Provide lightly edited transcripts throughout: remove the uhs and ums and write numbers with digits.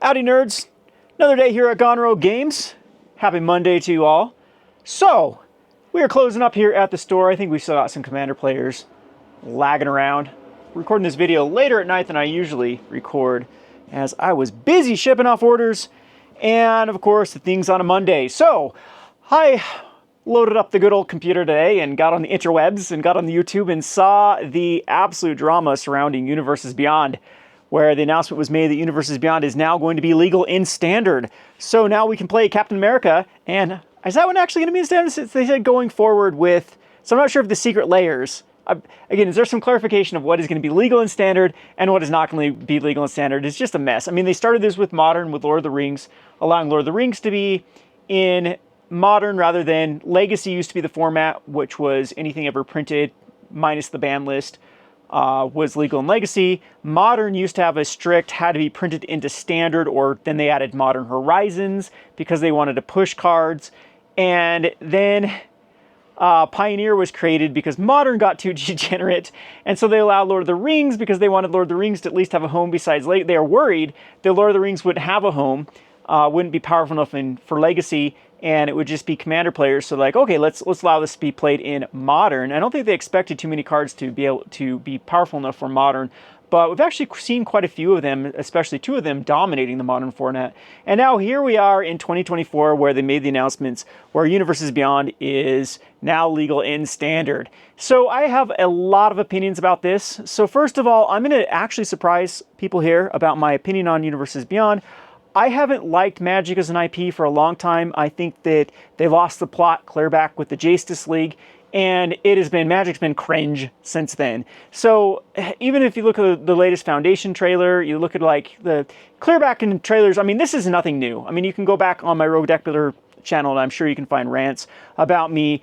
Howdy nerds, another day here at Gone Rogue Games. Happy Monday to you all. So, we are closing up here at the store. I think we still got some Commander players lagging around. Recording this video later at night than I usually record, as I was busy shipping off orders, and of course the things on a Monday. So, I loaded up the good old computer today and got on the interwebs and got on the YouTube and saw the absolute drama surrounding Universes Beyond, where the announcement was made that Universes Beyond is now going to be legal in Standard. So now we can play Captain America, and is that one actually going to be in Standard? They said going forward with, so I'm not sure if the secret layers, again, is there some clarification of what is going to be legal in Standard and what is not going to be legal in Standard? It's just a mess. I mean, they started this with Modern, with Lord of the Rings, allowing Lord of the Rings to be in Modern rather than Legacy used to be the format, which was anything ever printed minus the ban list. Was legal in Legacy. Modern used to have a strict, had to be printed into Standard, or then they added Modern Horizons because they wanted to push cards. And then Pioneer was created because Modern got too degenerate, and so they allowed Lord of the Rings because they wanted Lord of the Rings to at least have a home besides Legacy. They are worried that Lord of the Rings wouldn't have a home, wouldn't be powerful enough for Legacy, and it would just be Commander players. So like, okay, let's allow this to be played in Modern. I don't think they expected too many cards to be able to be powerful enough for Modern, but we've actually seen quite a few of them, especially two of them dominating the Modern format. And now here we are in 2024, where they made the announcements where Universes Beyond is now legal in Standard. So I have a lot of opinions about this. So first of all, I'm going to actually surprise people here about my opinion on Universes Beyond. I haven't liked Magic as an IP for a long time. I think that they lost the plot clear back with the Justice League, and Magic's been cringe since then. So even if you look at the latest Foundation trailer, you look at like the clear back in trailers, I mean, this is nothing new. I mean, you can go back on my Rogue Deck Builder channel, and I'm sure you can find rants about me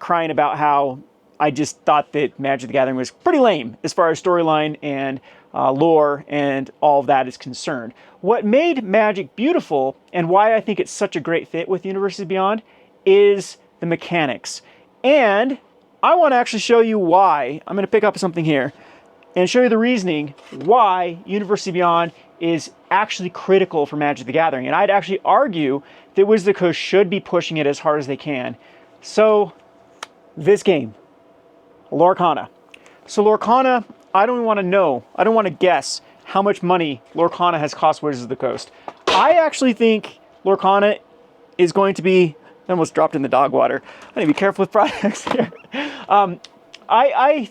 crying about how I just thought that Magic the Gathering was pretty lame as far as storyline and lore and all of that is concerned. What made Magic beautiful and why I think it's such a great fit with Universes Beyond is the mechanics. And I want to actually show you why. I'm going to pick up something here and show you the reasoning why Universes Beyond is actually critical for Magic the Gathering. And I'd actually argue that Wizards of the Coast should be pushing it as hard as they can. So, this game, Lorcana. So Lorcana, I don't want to know, I don't want to guess how much money Lorcana has cost Wizards of the Coast. I actually think Lorcana is going to be, I almost dropped in the dog water. I need to be careful with products here. I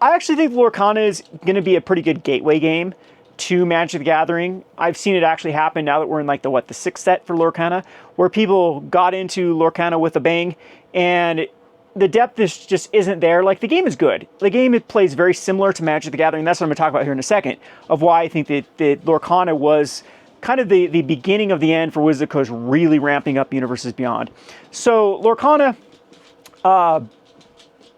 actually think Lorcana is going to be a pretty good gateway game to Magic the Gathering. I've seen it actually happen now that we're in like the sixth set for Lorcana, where people got into Lorcana with a bang, and the depth just isn't there. Like, the game is good. The game, it plays very similar to Magic the Gathering. That's what I'm going to talk about here in a second, of why I think that Lorcana was kind of the beginning of the end for Wizards of the Coast really ramping up Universes Beyond. So Lorcana,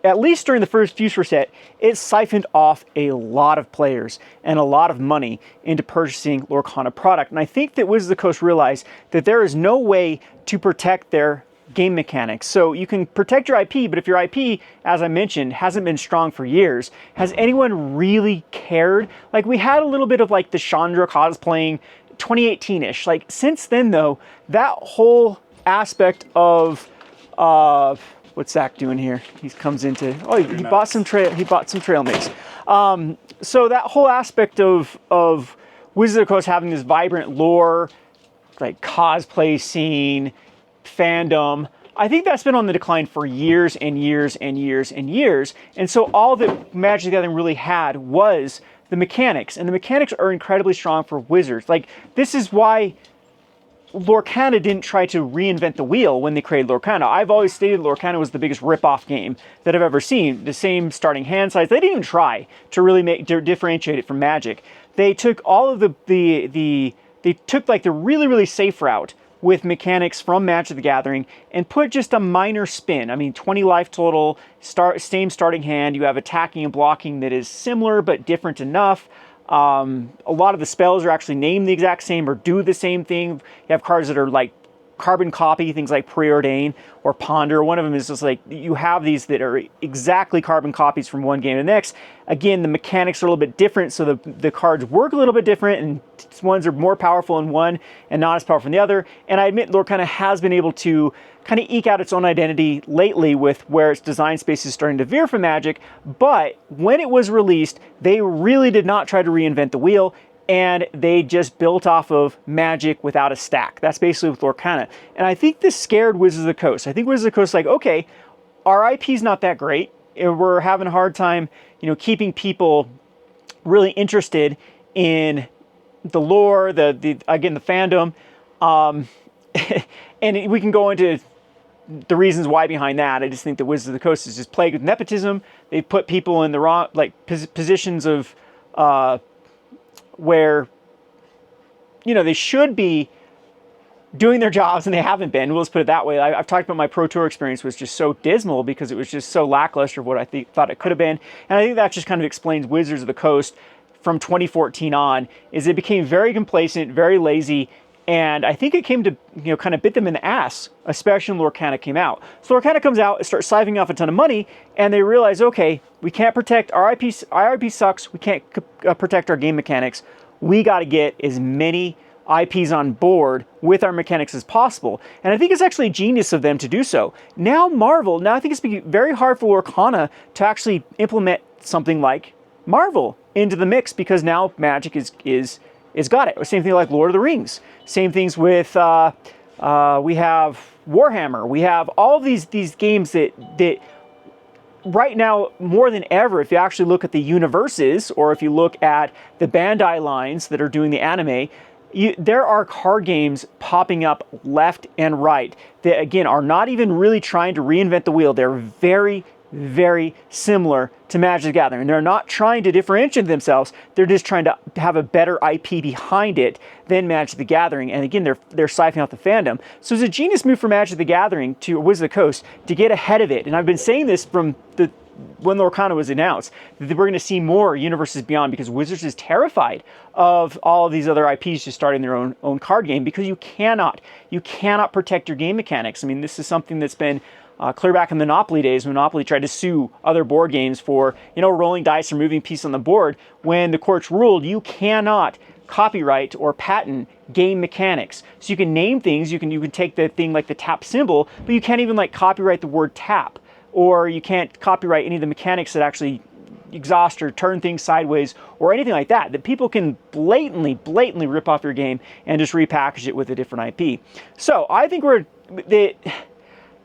at least during the first Future set, it siphoned off a lot of players and a lot of money into purchasing Lorcana product. And I think that Wizards of the Coast realized that there is no way to protect their game mechanics. So you can protect your IP, but if your IP, as I mentioned, hasn't been strong for years, has anyone really cared? Like, we had a little bit of like the Chandra cosplaying 2018-ish. Like, since then though, that whole aspect of what's Zach doing here? He comes into, oh, he bought some trail mix. So that whole aspect of Wizards of the Coast having this vibrant lore, like cosplay scene, fandom, I think that's been on the decline for years and years and years and years. And so all that Magic the Gathering really had was the mechanics, and the mechanics are incredibly strong for Wizards. Like, this is why Lorcana didn't try to reinvent the wheel when they created Lorcana. I've always stated Lorcana was the biggest rip-off game that I've ever seen. The same starting hand size. They didn't even try to really differentiate it from Magic. They took all of they took like the really, really safe route with mechanics from Magic the Gathering and put just a minor spin. I mean, 20 life total, same starting hand. You have attacking and blocking that is similar but different enough. A lot of the spells are actually named the exact same or do the same thing. You have cards that are like carbon copy, things like Preordain or Ponder. One of them is just like, you have these that are exactly carbon copies from one game to the next. Again, the mechanics are a little bit different, so the cards work a little bit different, and ones are more powerful in one and not as powerful in the other. And I admit Lorcana has been able to kind of eke out its own identity lately with where its design space is starting to veer from Magic, but when it was released, they really did not try to reinvent the wheel, and they just built off of Magic without a stack. That's basically with Lorcana. And I think this scared Wizards of the Coast. I think Wizards of the Coast is like, okay, our IP's not that great, and we're having a hard time, keeping people really interested in the lore, again, the fandom. And we can go into the reasons why behind that. I just think that Wizards of the Coast is just plagued with nepotism. They put people in the wrong, positions of where, they should be doing their jobs and they haven't been. We'll just put it that way. I've talked about my Pro Tour experience was just so dismal because it was just so lackluster of what I thought it could have been. And I think that just kind of explains Wizards of the Coast from 2014 on, is it became very complacent, very lazy, and I think it came to, kind of bit them in the ass, especially when Lorcana came out. So Lorcana comes out, it starts siphoning off a ton of money, and they realize, okay, we can't protect our IP. Our IP sucks. We can't protect our game mechanics. We got to get as many IPs on board with our mechanics as possible. And I think it's actually genius of them to do so. Now I think it's been very hard for Lorcana to actually implement something like Marvel into the mix, because now Magic is got it. Same thing like Lord of the Rings. Same things with we have Warhammer. We have all these games that right now, more than ever, if you actually look at the universes, or if you look at the Bandai lines that are doing the anime, there are card games popping up left and right that, again, are not even really trying to reinvent the wheel. They're very, very similar to Magic the Gathering. They're not trying to differentiate themselves. They're just trying to have a better IP behind it than Magic the Gathering. And again, they're siphoning out the fandom. So it's a genius move for Magic the Gathering to Wizards of the Coast to get ahead of it. And I've been saying this from when Lorcana was announced, that we're going to see more Universes Beyond, because Wizards is terrified of all of these other IPs just starting their own card game, because you cannot protect your game mechanics. I mean, this is something that's been clear back in Monopoly days. Monopoly tried to sue other board games for, rolling dice or moving pieces on the board, when the courts ruled you cannot copyright or patent game mechanics. So you can name things, you can take the thing like the tap symbol, but you can't even copyright the word tap, or you can't copyright any of the mechanics that actually exhaust or turn things sideways or anything like that. That people can blatantly rip off your game and just repackage it with a different IP. So I think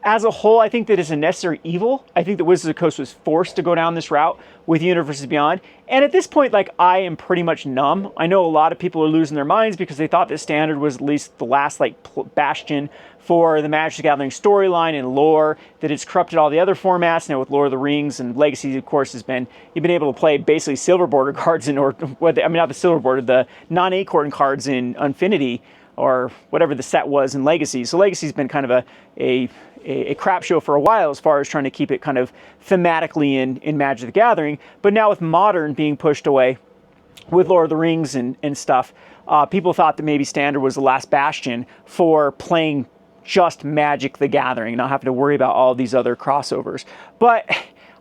as a whole, I think that it's a necessary evil. I think that Wizards of the Coast was forced to go down this route with Universes Beyond. And at this point, I am pretty much numb. I know a lot of people are losing their minds because they thought that Standard was at least the last bastion for the Magic the Gathering storyline and lore, that it's corrupted all the other formats. Now with Lord of the Rings and Legacy, of course, you've been able to play basically silver border cards not the silver border, the non-acorn cards in Infinity, or whatever the set was in Legacy. So Legacy's been kind of a crap show for a while as far as trying to keep it kind of thematically in Magic the Gathering. But now with Modern being pushed away, with Lord of the Rings and stuff, people thought that maybe Standard was the last bastion for playing just Magic the Gathering, not having to worry about all these other crossovers. But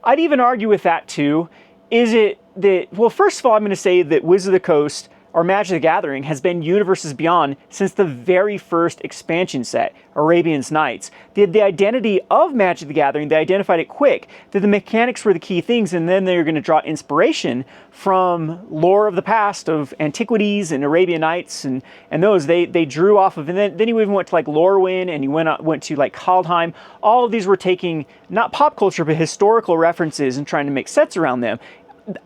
I'd even argue with that too. Is it that, well, first of all, I'm going to say that Wizards of the Coast, or Magic the Gathering, has been Universes Beyond since the very first expansion set, Arabian's Nights. The identity of Magic the Gathering, they identified it quick, that the mechanics were the key things, and then they were going to draw inspiration from lore of the past, of Antiquities and Arabian Nights, and those they drew off of. And then you even went to Lorwyn, and you went to Kaldheim. All of these were taking, not pop culture, but historical references and trying to make sets around them.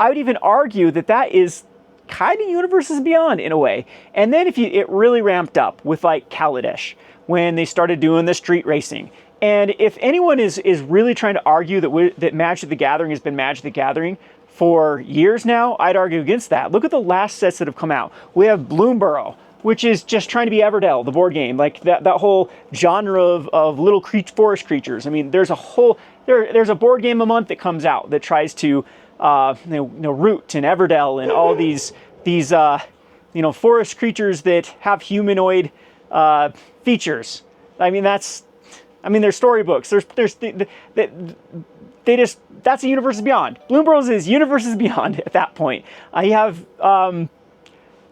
I would even argue that is kind of Universes Beyond in a way. And then it really ramped up with Kaladesh, when they started doing the street racing. And if anyone is really trying to argue that Magic the Gathering has been Magic the Gathering for years now, I'd argue against that. Look at the last sets that have come out. We have Bloomborough, which is just trying to be Everdell, the board game, that whole genre of little forest creatures. I mean, there's a board game a month that comes out that tries to Root and Everdell and all these forest creatures that have humanoid features. I mean, there's storybooks. That's a Universes Beyond. Bloom Bros is Universes Beyond at that point. You have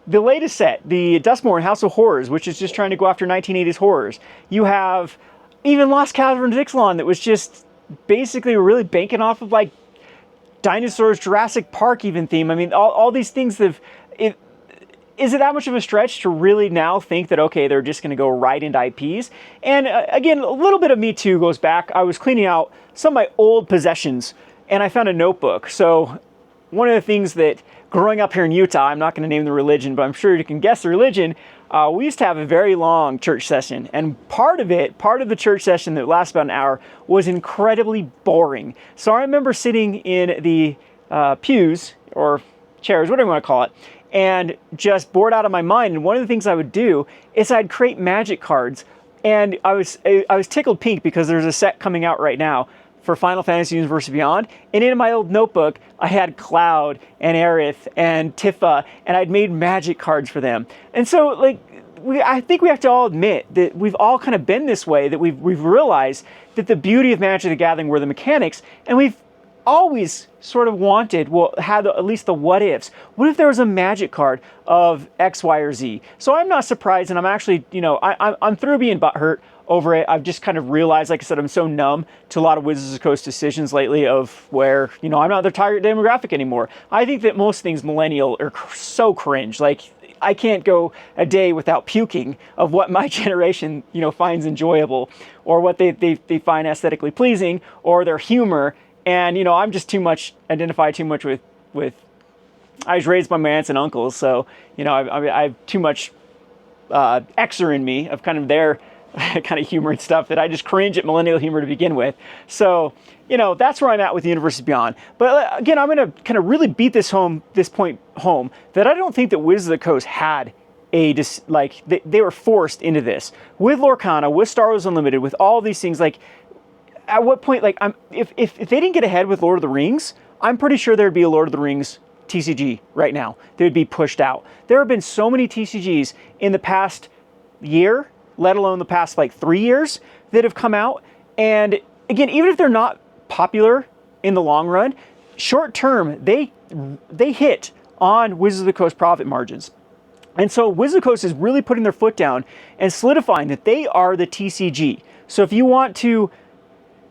the latest set, the Dustmore and House of Horrors, which is just trying to go after 1980s horrors. You have even Lost Caverns Ixalan that was just basically really banking off of like dinosaurs, Jurassic Park even theme. I mean, all these things have... Is it that much of a stretch to really now think that, okay, they're just going to go right into IPs? And again, a little bit of me too goes back. I was cleaning out some of my old possessions and I found a notebook. So one of the things that growing up here in Utah, I'm not going to name the religion, but I'm sure you can guess the religion. We used to have a very long church session, and part of the church session that lasts about an hour was incredibly boring. So I remember sitting in the pews or chairs, whatever you want to call it, and just bored out of my mind. And one of the things I would do is I'd create magic cards. And I was tickled pink because there's a set coming out right now for Final Fantasy Universes Beyond. And in my old notebook, I had Cloud and Aerith and Tifa, and I'd made magic cards for them. And so, like, I think we have to all admit that we've all kind of been this way, that we've realized that the beauty of Magic the Gathering were the mechanics, and we've always sort of wanted, well, had at least the what ifs. What if there was a magic card of X, Y, or Z? So I'm not surprised, and I'm actually, I'm through being butthurt over it. I've just kind of realized, like I said, I'm so numb to a lot of Wizards of the Coast decisions lately of where, I'm not their target demographic anymore. I think that most things millennial are so cringe. Like, I can't go a day without puking of what my generation, finds enjoyable, or what they find aesthetically pleasing, or their humor. And, I'm just identify too much with, I was raised by my aunts and uncles, so, I have too much Xer in me of kind of their kind of humor and stuff that I just cringe at millennial humor to begin with. So, that's where I'm at with Universes Beyond. But again, I'm going to kind of really beat this point home, that I don't think that Wizards of the Coast had they were forced into this. With Lorcana, with Star Wars Unlimited, with all these things, like, at what point, like, if they didn't get ahead with Lord of the Rings, I'm pretty sure there'd be a Lord of the Rings TCG right now. They would be pushed out. There have been so many TCGs in the past year, let alone the past, 3 years, that have come out. And again, even if they're not popular in the long run, short term, they hit on Wizards of the Coast profit margins. And so Wizards of the Coast is really putting their foot down and solidifying that they are the TCG. So if you want to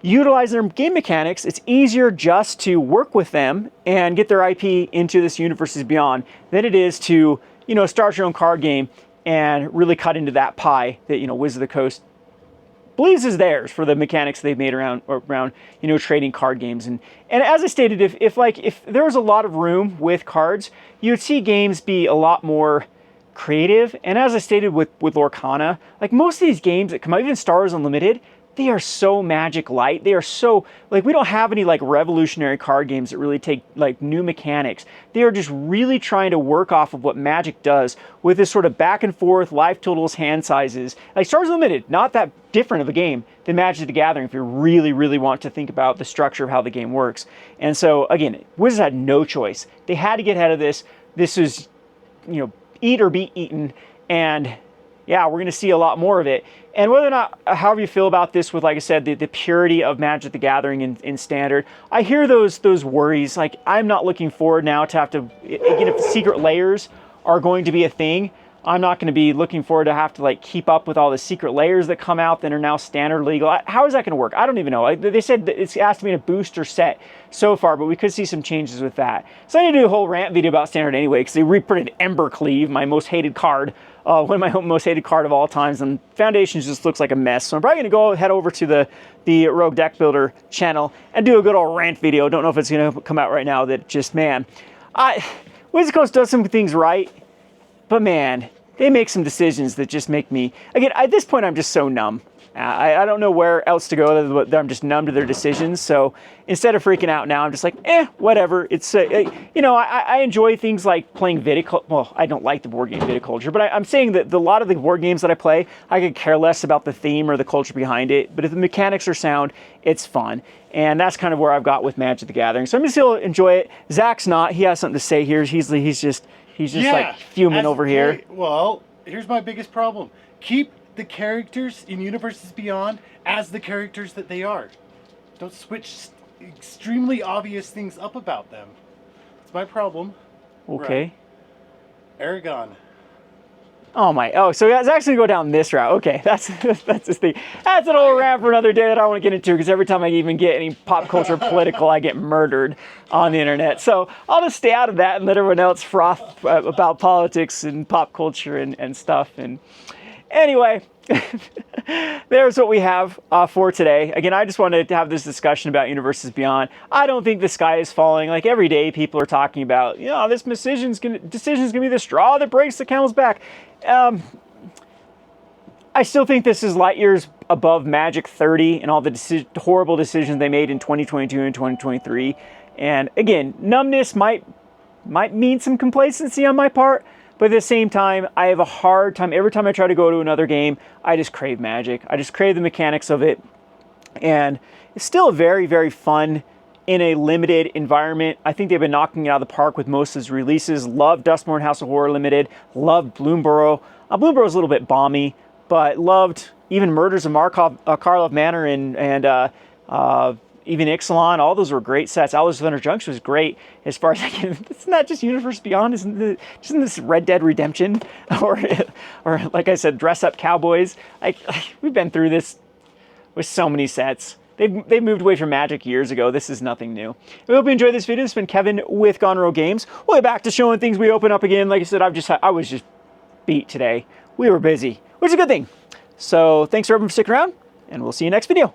utilize their game mechanics, it's easier just to work with them and get their IP into this Universes Beyond than it is to, start your own card game and really cut into that pie that, Wizards of the Coast believes is theirs for the mechanics they've made around trading card games. And as I stated, if there was a lot of room with cards, you would see games be a lot more creative. And as I stated with Lorcana, like most of these games that come out, even Star Wars Unlimited, they are so Magic light. They are so, we don't have any revolutionary card games that really take new mechanics. They are just really trying to work off of what Magic does with this sort of back and forth, life totals, hand sizes. Like Star Wars Unlimited, not that different of a game than Magic the Gathering if you really, really want to think about the structure of how the game works. And so again, Wizards had no choice. They had to get ahead of this. This is, eat or be eaten. And yeah, we're going to see a lot more of it. And whether or not, however you feel about this with, like I said, the purity of Magic the Gathering in Standard, I hear those worries. Like, I'm not looking forward now to have to, again, if secret layers are going to be a thing, I'm not going to be looking forward to have to keep up with all the secret layers that come out that are now standard legal. How is that going to work? I don't even know. They said that it's asked to be in a booster set so far, but we could see some changes with that. So I need to do a whole rant video about Standard anyway, because they reprinted Embercleave, my most hated card, one of my most hated card of all times, and Foundations just looks like a mess. So I'm probably going to head over to the Rogue Deck Builder channel and do a good old rant video. Don't know if it's going to come out right now. That just, man, Wizards of the Coast does some things right, but man, they make some decisions that just make me, again, at this point, I'm just so numb. I don't know where else to go other than I'm just numb to their decisions. So instead of freaking out now, I'm just like, whatever. It's, I enjoy things like playing Viticulture. Well, I don't like the board game Viticulture, but I'm saying that a lot of the board games that I play, I could care less about the theme or the culture behind it. But if the mechanics are sound, it's fun. And that's kind of where I've got with Magic the Gathering. So I'm just going to enjoy it. Zach's not. He has something to say here. He's just fuming over here. Well, here's my biggest problem. Keep the characters in Universes Beyond as the characters that they are. Don't switch extremely obvious things up about them. It's my problem. Okay. Right. Aragon. Oh my! Oh, so it's actually go down this route. Okay, that's this thing. That's an old rant for another day that I don't want to get into because every time I even get any pop culture political, I get murdered on the internet. So I'll just stay out of that and let everyone else froth about politics and pop culture and stuff. And anyway, there's what we have for today. Again, I just wanted to have this discussion about Universes Beyond. I don't think the sky is falling. Like every day, people are talking about, you know, this decision's gonna be the straw that breaks the camel's back. I still think this is light years above Magic 30 and all the horrible decisions they made in 2022 and 2023. And again, numbness might mean some complacency on my part, but at the same time, I have a hard time. Every time I try to go to another game, I just crave Magic. I just crave the mechanics of it. And it's still very, very fun in a limited environment. I think they've been knocking it out of the park with most of his releases. Love Dustborn House of Horror Limited. Love Bloomborough. Bloomborough is a little bit balmy, but loved even Murders of Karlov Manor and even Ixalan. All those were great sets. Alice Thunder Junction was great as far as I can. It's not just Universe Beyond. Isn't this Red Dead Redemption or like I said, Dress Up Cowboys? We've been through this with so many sets. They've moved away from Magic years ago. This is nothing new. We hope you enjoyed this video. This has been Kevin with Gone Rogue Games. We'll be back to showing things we open up again. Like I said, I was just beat today. We were busy, which is a good thing. So thanks for everyone for sticking around, and we'll see you next video.